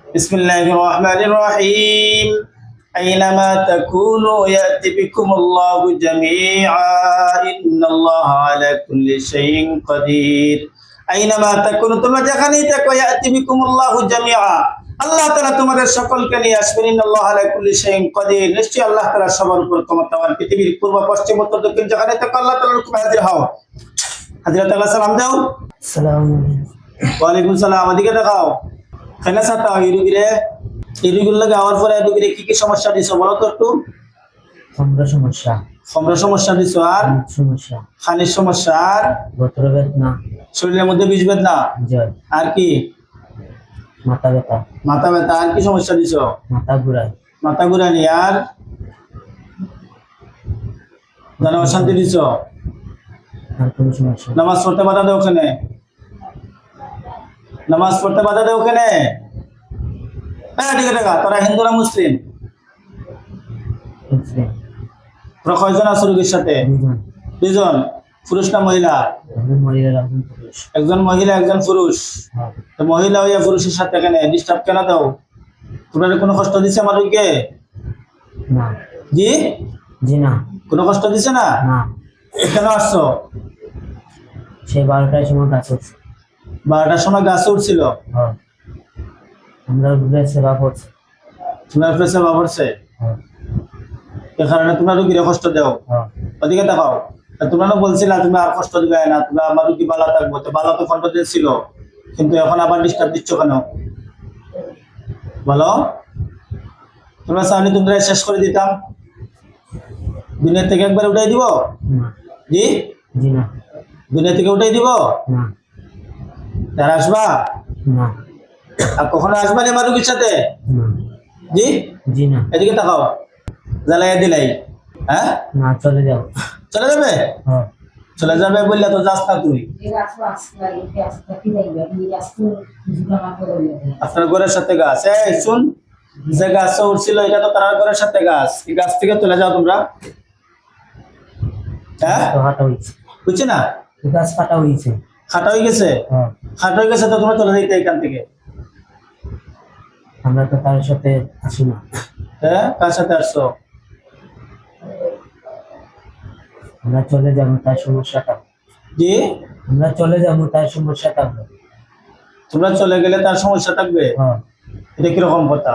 بسم الله الرحمن الرحيم أينما تكونوا يأتي بكم الله جميعا إن الله على كل شيء قدير أينما تكونوا তোমরা যেখানেই থাকো يأتي بكم الله جميعا আল্লাহ তাআলা তোমাদের সকলকে নিয়ে আসবেন ইন্নাল্লাহু আলা কুল্লি শাইইন কাদির নিশ্চয়ই আল্লাহ তাআলা সবার উপর ক্ষমতাবান পৃথিবীর পূর্ব পশ্চিম উত্তর দক্ষিণ যেখানে থাকো আল্লাহ তাআলার হুকুমে হাজির হও হযরত আল্লাহ সালাম দাও আসসালামু আলাইকুম। ওয়া আলাইকুম সালাম ওদিকে দেখাও খানা সাতা ইরুগিরে ইরুগুল লাগে আওয়ার পরে ইরুগিরে কি কি সমস্যা দিছো বলো তো একটু খমরা সমস্যা দিছো আর সমস্যা খানির সমস্যা আর বতর বেদনা শরীরের মধ্যে বীজ বেদনা জয় আর কি মাথা ব্যথা আর কি সমস্যা দিছো মাথা ঘুরানি আর জানা অশান্তি দিছো আর কোনো সমস্যা নামাজ পড়তে বাধা দাও ওখানে নামাজ পড়তে বাধা দাও ওখানে হ্যাঁ ঠিক আছে তোরা হিন্দু না মুসলিম মুসলিম তোরা কয়জন আছো রোগীর সাথে দুজন পুরুষ না মহিলা একজন মহিলা একজন পুরুষ তো মহিলা হইয়া পুরুষের সাথে কেন ডিস্টার্ব কেন দাও তোমার কোনো কষ্ট দিছে আমার রোগীকে না জি জি না কোনো কষ্ট দিছে না না কেন আসছো সেই 12টার সময় গাছ উঠছে 12টার সময় গাছ উঠছিল আমরা ঘুরে সেবা করছি তোমার পেছে বাবরছে এ কারণে তোমরা রোগীরে কষ্ট দাও ওদিকে দেখাও তোমরা বলছিলা তুমি আর কষ্ট দিবে না তোমরা আমার রোগী ভালো থাকবো তো ভালো তো কন্ট্রোল ছিল কিন্তু এখন আবার ডিস্টার্ব দিচ্ছ কেন বলো তোমরা চাইলে তোমরা শেষ করে দিতাম দুনিয়া থেকে একবার উঠাই দিব জি জি না দুনিয়া থেকে উঠাই দিব না তারা আসবা না আর কখনো আসবা না আমার রোগীর সাথে না জি জি না এদিকে তাকাও জ্বালাইয়া দিলাই হ্যাঁ না চলে যাও চলে যাবে চলে যাবে বললে তো যাস না তুই আপনার ঘরের সাথে গাছ এই শুন যে গাছ উঠছিল এটা তো তার ঘরের সাথে গাছ এই গাছ থেকে চলে যাও তোমরা হ্যাঁ হাঁটা হয়েছে বুঝছি না গাছ কাটা হয়েছে খাটা হয়ে গেছে খাটা হয়ে গেছে তো তোমরা চলে যাইতে এখান থেকে আমরা তো তার সাথে আসি না হ্যাঁ কার সাথে আসছো আমরা চলে যাবো তার সমস্যাটা জি আমরা চলে যাবো তার সমস্যাটা তোমরা চলে গেলে তার সমস্যা থাকবে এটা কিরকম কথা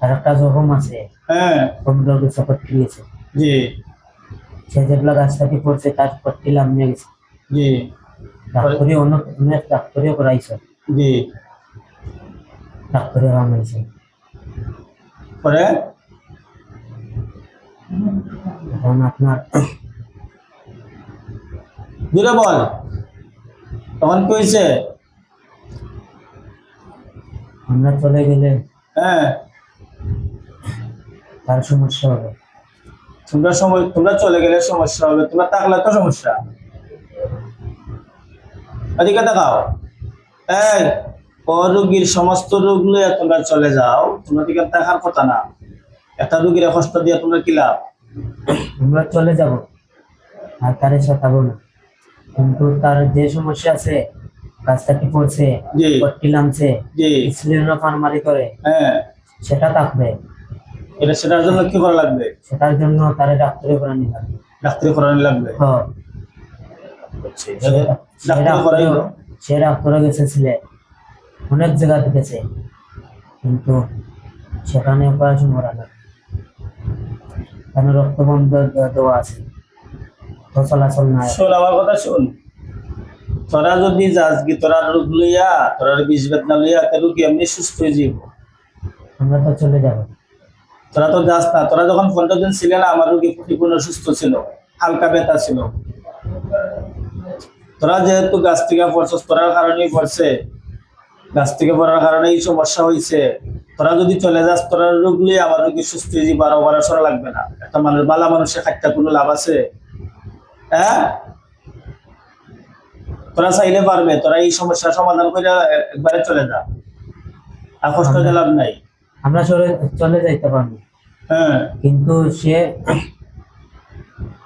আর একটা জখম আছে হ্যাঁ কমডোর সাপোর্ট দিয়েছে জি সে যেগুলো গাছটাকে পড়ছে তার পট্টি লামিয়ে গেছে জি ডাক্তারি অনেক ডাক্তারিও করাইছে জি ডাক্তারি রামাইছে পরে এখন আপনার দূরে বল তখন কি হয়েছে আমরা চলে গেলে হ্যাঁ তার সমস্যা হবে তোমরা চলে গেলে সমস্যা হবে তোমরা থাকলে তো সমস্যা এদিকে দেখাও এই ও রোগীর সমস্ত রোগ লইয়া তোমরা চলে যাও তোমরা দিকে দেখার কথা না একটা রোগীর কষ্ট দিয়ে তোমরা কি লাভ আমরা চলে যাব আর তার সাথাবো না কিন্তু তার যে সমস্যা আছে গাছটাকে পড়ছে পট্টি লামছে ইনসুলিন ফার্মারি করে হ্যাঁ সেটা থাকবে এটা সেটার জন্য কি করা লাগবে সেটার জন্য তারে ডাক্তারি করানি লাগবে ডাক্তারি করানি লাগবে হ্যাঁ সে ডাক্তারে গেছে সিলেট অনেক জায়গা গেছে কিন্তু সেখানে অপারেশন করা লাগে কারণ রক্ত বন্ধ দেওয়া আছে তো চলাচল নাই শোন আমার কথা শোন তোরা যদি যাস কি তোরা রোগ লইয়া তোরা বিষ বেদনা লইয়া রোগী এমনি সুস্থ হয়ে যাব আমরা তো চলে যাব তোরা তো যাস না তোরা যখন 15 দিন ছিলেন আমার রোগী পরিপূর্ণ সুস্থ ছিল হালকা ব্যথা ছিল তোরা যেহেতু গাছ থেকে পড়ছস তোরার কারণেই পড়ছে গাছ থেকে পড়ার কারণে এই সমস্যা হয়েছে তোরা যদি চলে যাস তোরা রোগ লইয়া আমার রোগী সুস্থ হয়ে যাবে আর অপারেশন লাগবে না একটা মানুষ বালা মানুষের খাইতে কোনো লাভ আছে হ্যাঁ তোরা চাইলে পারবে তোরা এই সমস্যার সমাধান করে একবারে চলে যা আর কষ্ট লাভ নাই আমরা চলে যাইতে পারবো হ্যাঁ কিন্তু সে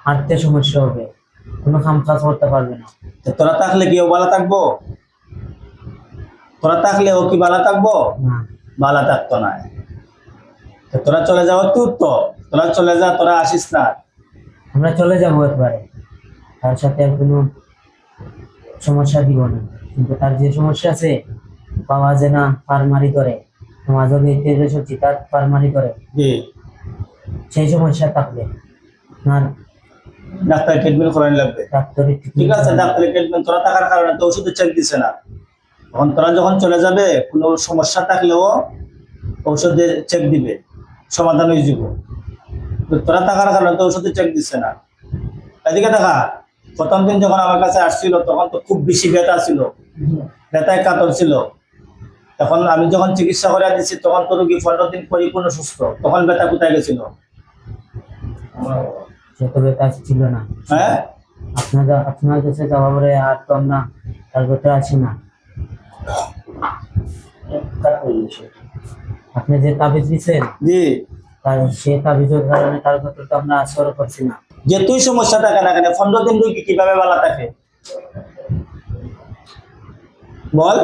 হাঁটতে সমস্যা হবে কোনো কাম কাজ করতে পারবে না তোরা থাকলে কি ভালো থাকবো তোরা থাকলেও কি বালা থাকবো? না, বালা থাকতো না। তো তোরা চলে যাওয়ার তুই তো, তোরা চলে যা, তোরা আসিস না। আমরা চলে যাবো একবারে, তার সাথে আর কোনো সমস্যা দিব না, কিন্তু তার যে সমস্যা আছে, পাওয়া যায় না, পারমারি করে, মাঝে তেজে সত্যি তার পারমারি করে, জি, সেই সমস্যা থাকবে না, ডাক্তার ট্রিটমেন্ট করানো লাগবে। ডাক্তারের ঠিক আছে, ডাক্তারের ট্রিটমেন্ট তোরা থাকার কারণে তো ওষুধের চেক দিছে না। তখন তোরা যখন চলে যাবে, কোনো সমস্যা থাকলেও ঔষধে চেক দিবে, সমাধান হয়ে যাব। তো তোরা থাকার কারণে তো ওষুধে চেক দিচ্ছে না। এদিকে দেখা, প্রথম দিন যখন আমার কাছে আসছিল তখন তো খুব বেশি ব্যথা ছিল, ব্যথায় কাতর ছিল। তখন আমি যখন চিকিৎসা করে দিচ্ছি তখন তো রোগী 15 দিন পরিপূর্ণ সুস্থ। তখন ব্যথা কোথায় গেছিল? যত ব্যথা ছিল না, হ্যাঁ, আপনার কাছে যাওয়া পরে আর তো আমরা তার ব্যথা আছি না। আপনি যে তাবিজ দিচ্ছেন, জি, তার সে তাবিজের কারণে তার ব্যথা তো আমরা আসর করছি না। যে তুই সমস্যা থাকে না কেন, 15 দিন রোগী কিভাবে ভালো থাকে বল?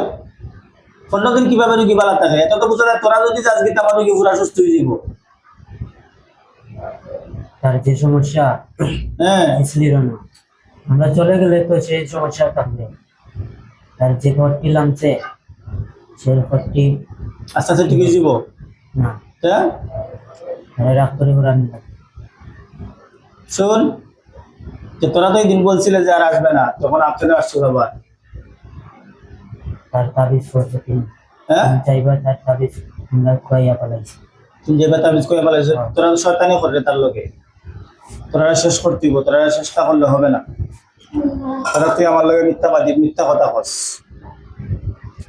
15 দিন কিভাবে রোগী ভালো থাকে? এত তো বুঝা যায়। তোরা যদি আজকে আমার রোগী পুরা সুস্থ হয়ে যাব। তার যে সমস্যা হ্যাঁ, ছিল না, আমরা চলে গেলে তো সেই সমস্যা থাকবে। তার যে ঘরটি নামছে, সেই ঘরটি আস্তে আস্তে ঠিক হয়ে যাব। না, হ্যাঁ, রাগ করে ঘোরানো লাগবে। শোন, যে তোরা তো এই দিন বলছিলে যে আর আসবে না, তখন আপনাদের আসছিল আবার। তার তাবিজ করছে তিনি, হ্যাঁ, আমি চাইবার তার তাবিজ আমরা খুয়াইয়া পালাইছি। তুমি যে ব্যথা মিস করে ফেলেছে, তোরা তো শয়তানি করবে তার লোকে। তোরা শেষ করতে দিব, তোরা চেষ্টা করলে হবে না। তোরা তুই আমার লোকে মিথ্যাবাদী, মিথ্যা কথা কস।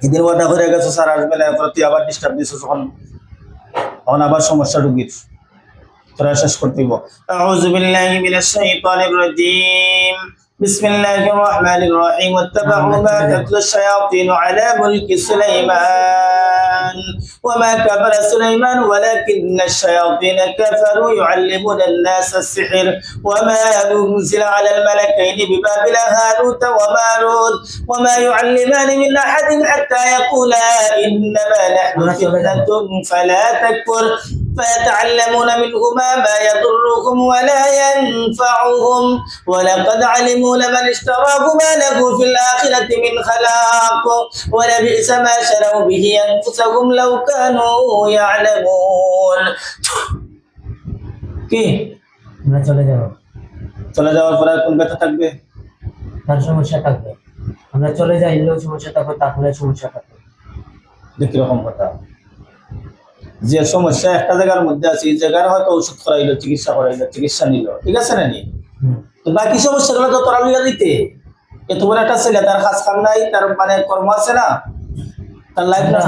এদিন ওয়াদা করে গেছো স্যার আসবে না, এরপর তুই আবার ডিস্টার্ব দিছো, তখন তখন আবার সমস্যা রুগীর। তোরা শেষ করতে দিব। আউযু বিল্লাহি মিনাশ শাইতানির রাজীম। বিসমিল্লাহির রহমানির রহিম। ওয়াত্তাবাউ মা তাতলু শায়াতিনু আলা মুলকি সুলাইমান وما كفر سليمان ولكن الشياطين كفروا يعلمون الناس السحر وما أنزل على الملكين ببابل هاروت وماروت وما يعلمان من أحد حتى يقولا إنما نحن فتنة فلا تكفر فيتعلمون منهما ما يضرهم ولا ينفعهم ولقد علموا لمن اشتراه ما له في الآخرة من خلاق ولبئس ما شروا به أنفسهم لو كانوا يعلمون কি আমরা চলে যাব, চলে যাওয়ার পরে কোন ব্যথা থাকবে? তার সমস্যা থাকবে। আমরা চলে যাইলেও সমস্যা থাকবে, তাহলে সমস্যা থাকবে। দেখি রকম কথা, যে সমস্যা একটা জায়গার মধ্যে আছে, এই জায়গার হয়তো ওষুধ করাইলো, চিকিৎসা করাইলো, চিকিৎসা নিল, ঠিক আছে না নি? তো বাকি সমস্যাগুলো তো তোরা লইয়া দিতে। এত বড় একটা ছেলে, তার কাজ কাম নাই, তার মানে কর্ম আছে না, তার লাইফ না।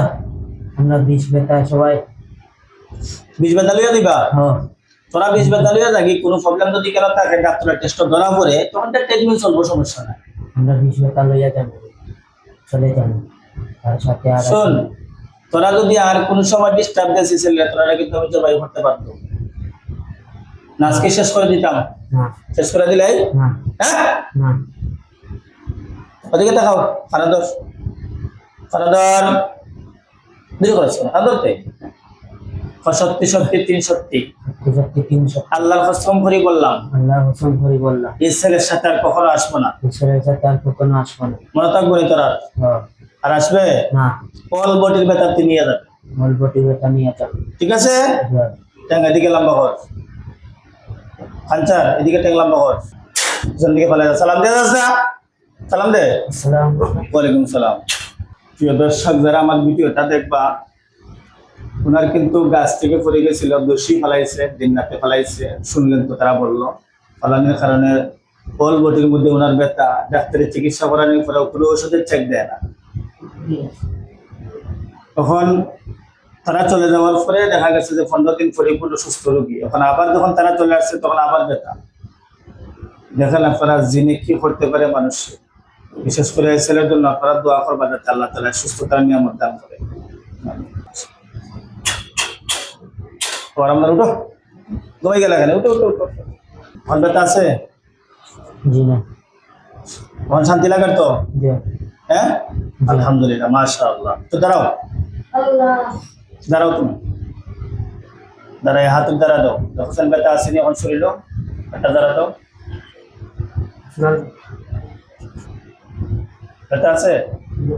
আমরা 20 ব্যথা সবাই 20 ব্যথা লইয়া দিবা। হ্যাঁ, তোরা 20 ব্যথা লইয়া যাবি, কোনো প্রবলেম যদি কেন থাকে ডাক্তারের টেস্ট ধরা পড়ে, তখন তার ট্রিটমেন্ট চলবো, সমস্যা নাই। আমরা 20 ব্যথা লইয়া যাবো, চলে যাবো। তার সাথে আর শোন, তোরা যদি আর কোন সময় ডিস্টার্ব দিয়েছিস ছেলে, তোরা কিন্তু আমি জবাই করতে পারতো না, আজকে শেষ করে দিতাম। না, শেষ করে দিলে না, হ্যাঁ, না, ওদিকে দেখাও। ফানাদর, ফানাদর দেরি করেছ না, ফানাদরতে সত্যি সত্যি 3 সত্যি সত্যি 300 আল্লাহর কসম করে বললাম, আল্লাহ হোসেন করে বললাম, এই ছেলের সাথে আর কখনো আসবো না। ঈশ্বরের সাথে আর কখনো আসবো না। মনে থাকবো না তোরা? হ্যাঁ, আর আসবে না, অল বডির ব্যথা তুই নিয়ে যাবে, মলবটি ব্যথা নিয়ে যাবো। ঠিক আছে? ট্যাং এদিকে লম্বা কর, খানচার এদিকে ট্যাং লম্বা কর, পিছন দিকে ফেলে যা। সালাম দিয়ে যাস না? সালাম দে। আসসালামু আলাইকুম। ওয়ালাইকুম সালাম। প্রিয় দর্শক, যারা আমার ভিডিওটা দেখবা, ওনার কিন্তু গাছ থেকে পড়ে গেছিল, দোষী ফেলাইছে, দিন রাতে ফেলাইছে, শুনলেন তো তারা বললো। ফলানোর কারণে হোল বডির মধ্যে ওনার ব্যথা, ডাক্তারের চিকিৎসা করানোর পরেও কোনো ওষুধের চেক দেয় না। তখন তারা চলে যাওয়ার পরে দেখা গেছে যে 15 দিন পরিপূর্ণ সুস্থ রোগী। এখন আবার যখন তারা চলে আসছে তখন আবার ব্যথা। দেখেন আপনারা জিনে কি করতে পারে মানুষ, বিশেষ করে এই ছেলের জন্য আপনারা দোয়া করবেন যাতে আল্লাহ তাআলা সুস্থতার নিয়ামত দান করে। আমরা উঠো, ঘুমাই গেলে এখানে, উঠো উঠো উঠো। ব্যথা আছে? জি না। এখন শান্তি লাগার তো জি হ্যাঁ আলহামদুলিল্লাহ মাশাআল্লাহ তো দাঁড়াও দাঁড়াও তুমি দাঁড়ায় হাত দাঁড়া দাও হোসেন ব্যথা আসেনি এখন শরীর একটা দাঁড়া দাও আপনার ব্যথা আছে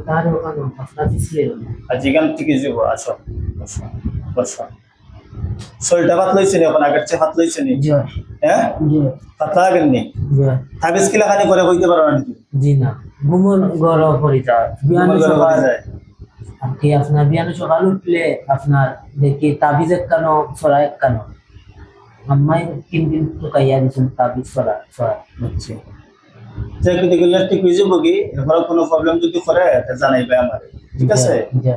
তার ওখানে আপনার পিছিয়ে আর যেখান থেকে যাবো আসো বসো বসো শরীরটা পাতলা হয়েছে নি এখন আগের চেয়ে পাতলা হয়েছে নি জি হ্যাঁ জি পাতলা লাগেননি জি তাবিজ কি লাগানি করে হইতে পারো না নাকি জি না ঘুমন গরম পড়ে যায় বিয়ানো তোমার ঘরে সকাল হয়ে যায় আর কি আপনার বিয়ানো সকাল উঠলে আপনার দেখি তাবিজ এক কানো ছড়া এক কানো আম্মাই 3 দিন তো কাইয়া দিয়েছেন তাবিজ ছড়া ছড়া বুঝছি যে কি দেখলে ঠিক হয়ে যাবো কি এরপরে কোনো প্রবলেম যদি করে তা জানাইবে আমার ঠিক আছে জি